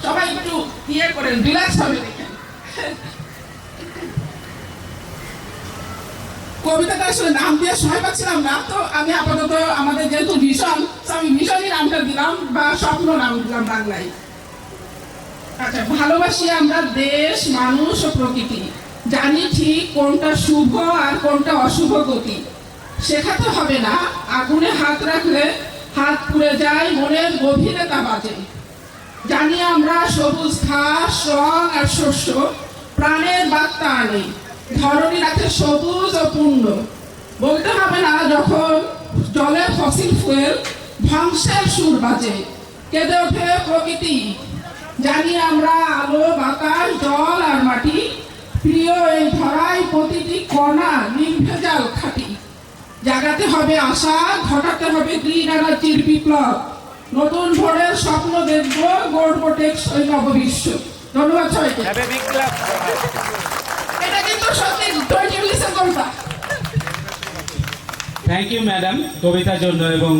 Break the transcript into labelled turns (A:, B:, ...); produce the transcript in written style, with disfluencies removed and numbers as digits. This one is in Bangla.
A: সবাই একটু ইয়ে করেন, রিল্যাক্স হবে দেখেন। কবিতাটা আসলে নাম দিয়ে সময় পাচ্ছিলাম না, তো আমি আপাতত আমাদের যেহেতু ভীষণ, আমি ভীষণই নামটা দিলাম, বা স্বপ্ন নাম দিলাম বাংলায়। আচ্ছা, ভালোবাসি আমরা দেশ, মানুষ ও প্রকৃতি, জানি ঠিক কোনটা শুভ আর কোনটা অশুভ গতি। শেখাতে হবে না, আগুনে হাত রাখলে হাত পুড়ে যায়, মনের গভীরে তা বাজে। জানি আমরা সবুজ ঘাস, রং আর শস্য প্রাণের বার্তা আনে, ধরনী রাখে সবুজ ও পূর্ণ। বলতে হবে না যখন জলে ফসিল ফুয়েল ধ্বংসের সুর বাজে, কেঁদে ওঠে প্রকৃতি। জানি আমরা আলো, বাতাস, জল আর মাটি, প্রিয় এই ধরায় প্রতিটি কণা নির্ভেজাল খাঁটি। জাগাতে হবে আশা, ঘটাতে হবে গ্রিন এনার্জির বিপ্লব, নতুন ভোরের স্বপ্ন দেখব, গড়ব টেকসই নববিশ্ব। ধন্যবাদ সবাইকে। এটা কিন্তু সত্যি 20 লিসেন কবিতা।
B: থ্যাংক ইউ ম্যাডাম কবিতার জন্য এবং